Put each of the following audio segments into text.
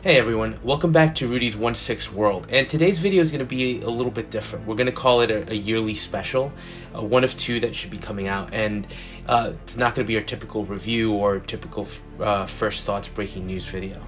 Hey everyone, welcome back to Rudy's 1/6 World, and today's video is going to be a little bit different. We're going to call it a yearly special, one of two that should be coming out, and it's not going to be our typical review or typical first thoughts breaking news video.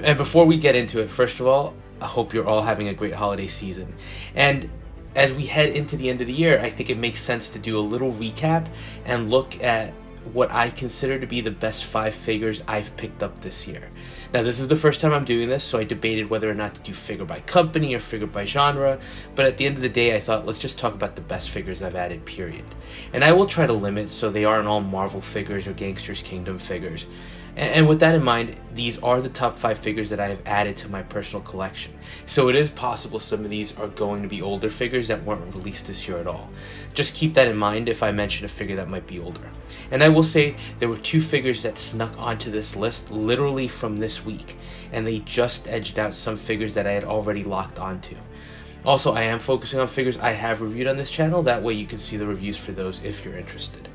And before we get into it, first of all, I hope you're all having a great holiday season. And as we head into the end of the year, I think it makes sense to do a little recap and look at what I consider to be the best 5 figures I've picked up this year. Now, this is the first time I'm doing this, so I debated whether or not to do figure by company or figure by genre, but at the end of the day, I thought let's just talk about the best figures I've added, period. And I will try to limit so they aren't all Marvel figures or Gangsters Kingdom figures. And with that in mind, these are the top 5 figures that I have added to my personal collection. So it is possible some of these are going to be older figures that weren't released this year at all. Just keep that in mind if I mention a figure that might be older. And I will say there were 2 figures that snuck onto this list literally from this week, and they just edged out some figures that I had already locked onto. Also, I am focusing on figures I have reviewed on this channel, that way you can see the reviews for those if you're interested.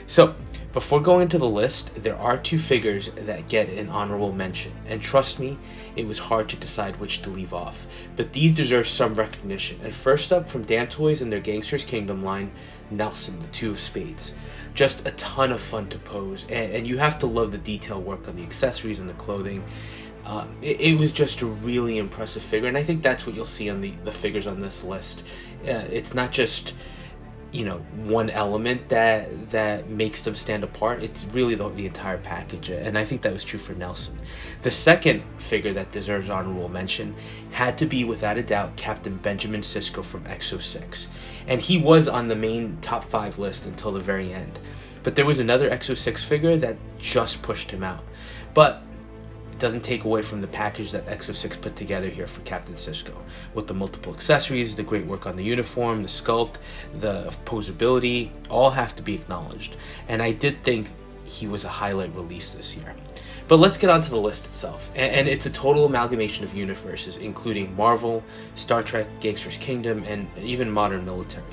So, before going into the list, there are 2 figures that get an honorable mention, and trust me, it was hard to decide which to leave off, but these deserve some recognition. And first up, from Dan Toys and their Gangsters Kingdom line, Nelson, the 2 of Spades. Just a ton of fun to pose, and you have to love the detail work on the accessories and the clothing. It was just a really impressive figure, and I think that's what you'll see on the figures on this list. It's not just one element that makes them stand apart. It's really the entire package, and I think that was true for Nelson. The second figure that deserves honorable mention had to be, without a doubt, Captain Benjamin Sisko from X06, and he was on the main top 5 list until the very end. But there was another X06 figure that just pushed him out, but doesn't take away from the package that X06 put together here for Captain Sisko, with the multiple accessories, the great work on the uniform, the sculpt, the posability, all have to be acknowledged. And I did think he was a highlight release this year. But let's get onto the list itself, and it's a total amalgamation of universes, including Marvel, Star Trek, Gangsters Kingdom, and even modern military.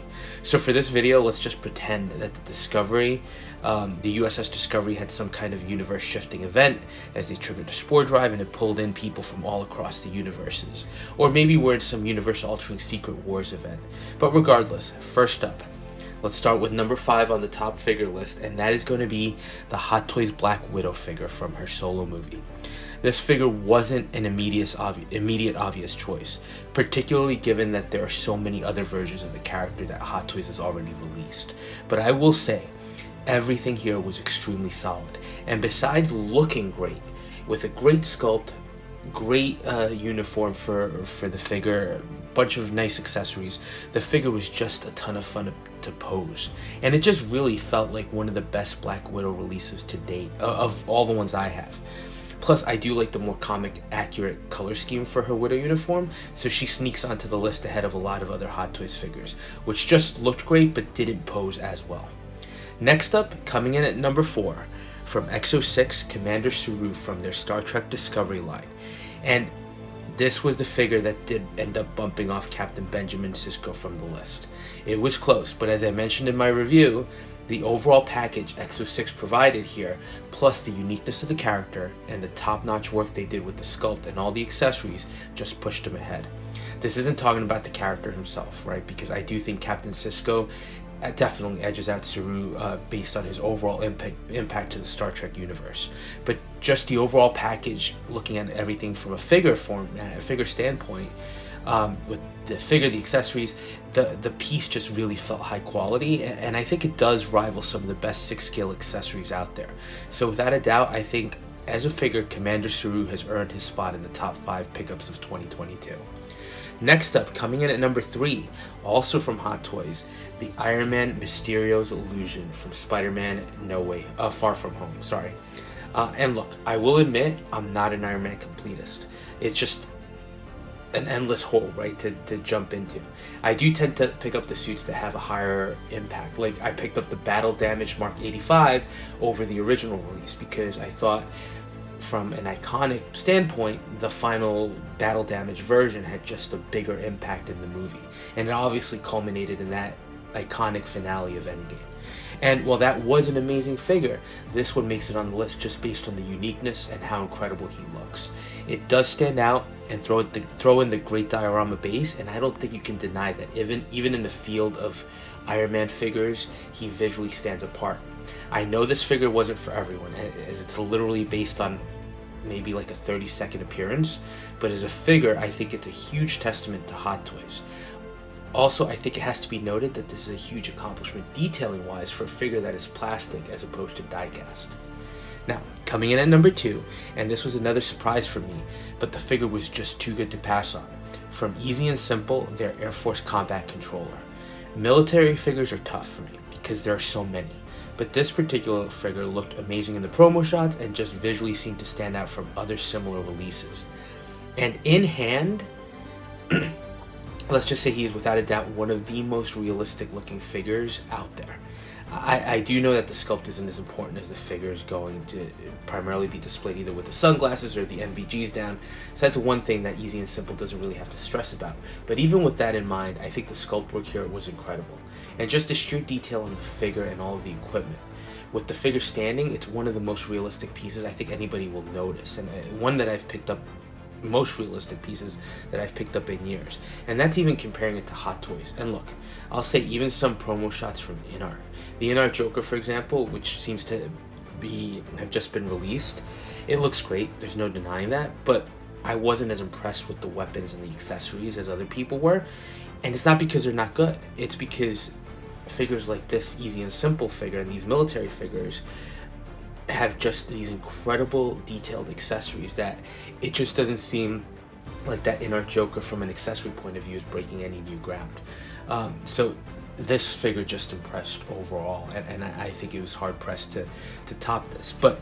So for this video, let's just pretend that the Discovery, the USS Discovery, had some kind of universe-shifting event as they triggered a spore drive and it pulled in people from all across the universes. Or maybe we're in some universe-altering Secret Wars event. But regardless, first up, let's start with number 5 on the top figure list, and that is going to be the Hot Toys Black Widow figure from her solo movie. This figure wasn't an immediate obvious choice, particularly given that there are so many other versions of the character that Hot Toys has already released. But I will say, everything here was extremely solid, and besides looking great, with a great sculpt, great uniform for the figure, bunch of nice accessories, the figure was just a ton of fun to pose, and it just really felt like one of the best Black Widow releases to date of all the ones I have. Plus, I do like the more comic accurate color scheme for her Widow uniform, so she sneaks onto the list ahead of a lot of other Hot Toys figures, which just looked great but didn't pose as well. Next up, coming in at number 4, from X06, Commander Saru from their Star Trek Discovery line. And this was the figure that did end up bumping off Captain Benjamin Sisko from the list. It was close, but as I mentioned in my review, the overall package X06 provided here, plus the uniqueness of the character and the top-notch work they did with the sculpt and all the accessories, just pushed him ahead. This isn't talking about the character himself, right? Because I do think Captain Sisko definitely edges out Saru based on his overall impact to the Star Trek universe. But just the overall package, looking at everything from a figure standpoint, with the figure, the accessories, the piece just really felt high quality, and I think it does rival some of the best 6-scale accessories out there. So without a doubt, I think as a figure, Commander Saru has earned his spot in the top 5 pickups of 2022. Next up, coming in at number 3, also from Hot Toys, the Iron Man Mysterio's Illusion from Spider-Man Far From Home. And look, I will admit, I'm not an Iron Man completist. It's just an endless hole, right, to jump into. I do tend to pick up the suits that have a higher impact. Like, I picked up the Battle Damage Mark 85 over the original release because I thought, from an iconic standpoint, the final Battle Damage version had just a bigger impact in the movie, and it obviously culminated in that iconic finale of Endgame. And while that was an amazing figure, this one makes it on the list just based on the uniqueness and how incredible he looks. It does stand out, and throw in the great diorama base, and I don't think you can deny that even in the field of Iron Man figures, he visually stands apart. I know this figure wasn't for everyone, as it's literally based on maybe like a 30-second appearance, but as a figure, I think it's a huge testament to Hot Toys. Also, I think it has to be noted that this is a huge accomplishment detailing wise for a figure that is plastic as opposed to die-cast. Now, coming in at number 2, and this was another surprise for me, but the figure was just too good to pass on. From Easy and Simple, their Air Force Combat Controller. Military figures are tough for me because there are so many, but this particular figure looked amazing in the promo shots and just visually seemed to stand out from other similar releases. And in hand, let's just say he is without a doubt one of the most realistic looking figures out there. I do know that the sculpt isn't as important as the figure is going to primarily be displayed either with the sunglasses or the NVGs down, so that's one thing that Easy and Simple doesn't really have to stress about. But even with that in mind, I think the sculpt work here was incredible, and just the sheer detail on the figure and all of the equipment. With the figure standing, it's one of the most realistic pieces I think anybody will notice, and one that I've picked up, most realistic pieces that I've picked up in years, and that's even comparing it to Hot Toys. And look, I'll say even some promo shots from InArt, the InArt Joker for example, which seems to have just been released, it looks great, there's no denying that, but I wasn't as impressed with the weapons and the accessories as other people were. And it's not because they're not good, it's because figures like this Easy and Simple figure and these military figures have just these incredible detailed accessories that it just doesn't seem like that InArt Joker from an accessory point of view is breaking any new ground. So this figure just impressed overall, and I think it was hard pressed to top this. But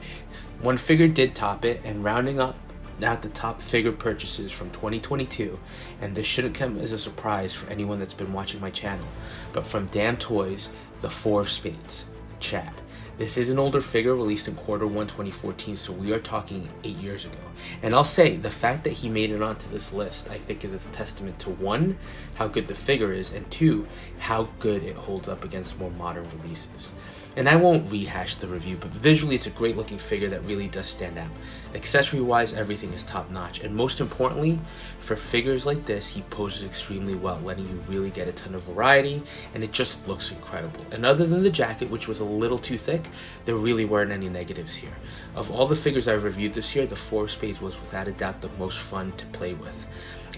one figure did top it, and rounding up at the top figure purchases from 2022, and this shouldn't come as a surprise for anyone that's been watching my channel, but from Damn Toys, the Four of Spades, Chad. This is an older figure released in Q1 2014, so we are talking 8 years ago. And I'll say, the fact that he made it onto this list, I think is a testament to 1, how good the figure is, and 2, how good it holds up against more modern releases. And I won't rehash the review, but visually it's a great looking figure that really does stand out. Accessory wise, everything is top notch, and most importantly, for figures like this, he poses extremely well, letting you really get a ton of variety, and it just looks incredible. And other than the jacket, which was a little too thick, there really weren't any negatives here. Of all the figures I reviewed this year, the Four of Spades was without a doubt the most fun to play with.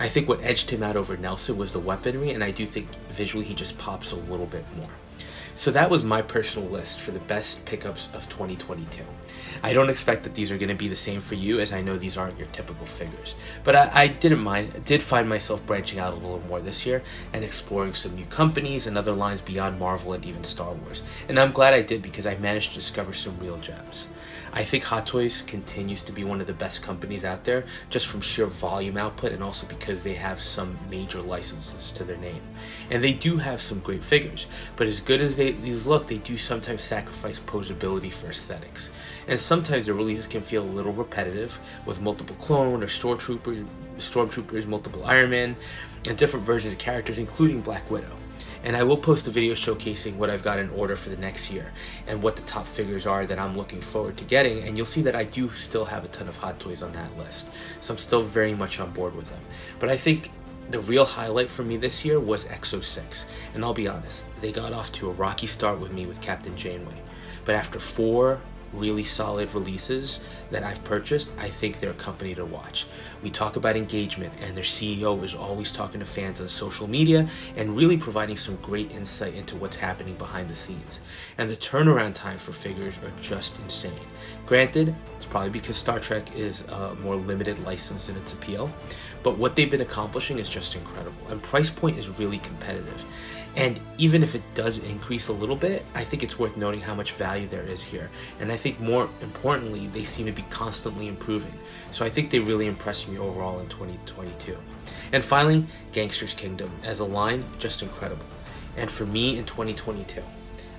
I think what edged him out over Nelson was the weaponry, and I do think visually he just pops a little bit more. So that was my personal list for the best pickups of 2022. I don't expect that these are going to be the same for you, as I know these aren't your typical figures. But I did find myself branching out a little more this year and exploring some new companies and other lines beyond Marvel and even Star Wars. And I'm glad I did, because I managed to discover some real gems. I think Hot Toys continues to be one of the best companies out there, just from sheer volume output, and also because they have some major licenses to their name. And they do have some great figures, but as good as these look, they do sometimes sacrifice posability for aesthetics. And sometimes the releases can feel a little repetitive, with multiple clone or stormtroopers, multiple Iron Man, and different versions of characters, including Black Widow. And I will post a video showcasing what I've got in order for the next year and what the top figures are that I'm looking forward to getting, and you'll see that I do still have a ton of Hot Toys on that list, so I'm still very much on board with them. But I think the real highlight for me this year was X06, and I'll be honest, they got off to a rocky start with me with Captain Janeway, but after 4 really solid releases that I've purchased, I think they're a company to watch. We talk about engagement, and their CEO is always talking to fans on social media and really providing some great insight into what's happening behind the scenes. And the turnaround time for figures are just insane. Granted, it's probably because Star Trek is a more limited license in its appeal, but what they've been accomplishing is just incredible, and price point is really competitive. And even if it does increase a little bit, I think it's worth noting how much value there is here. And I think more importantly, they seem to be constantly improving. So I think they really impressed me overall in 2022. And finally, Gangster's Kingdom as a line, just incredible. And for me in 2022,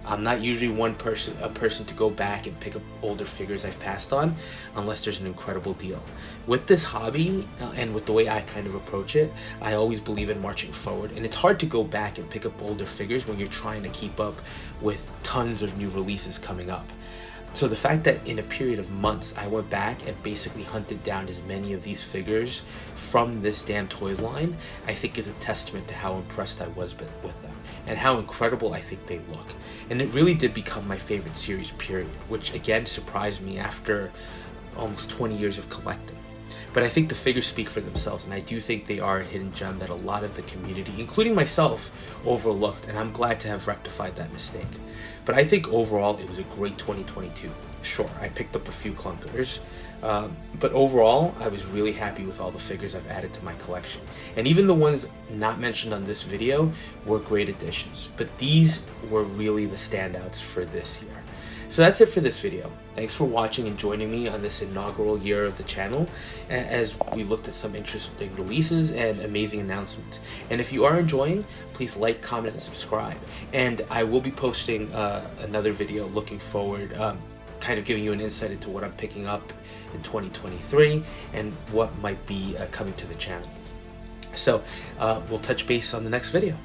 I'm not usually a person to go back and pick up older figures I've passed on unless there's an incredible deal. With this hobby and with the way I kind of approach it, I always believe in marching forward, and it's hard to go back and pick up older figures when you're trying to keep up with tons of new releases coming up. So the fact that in a period of months I went back and basically hunted down as many of these figures from this damn toys line, I think is a testament to how impressed I was with them and how incredible I think they look. And it really did become my favorite series, period, which again surprised me after almost 20 years of collecting. But I think the figures speak for themselves, and I do think they are a hidden gem that a lot of the community, including myself, overlooked, and I'm glad to have rectified that mistake. But I think overall it was a great 2022. Sure, I picked up a few clunkers, but overall I was really happy with all the figures I've added to my collection. And even the ones not mentioned on this video were great additions, but these were really the standouts for this year. So that's it for this video. Thanks for watching and joining me on this inaugural year of the channel as we looked at some interesting releases and amazing announcements. And if you are enjoying, please like, comment, and subscribe. And I will be posting another video looking forward, kind of giving you an insight into what I'm picking up in 2023 and what might be coming to the channel. So we'll touch base on the next video.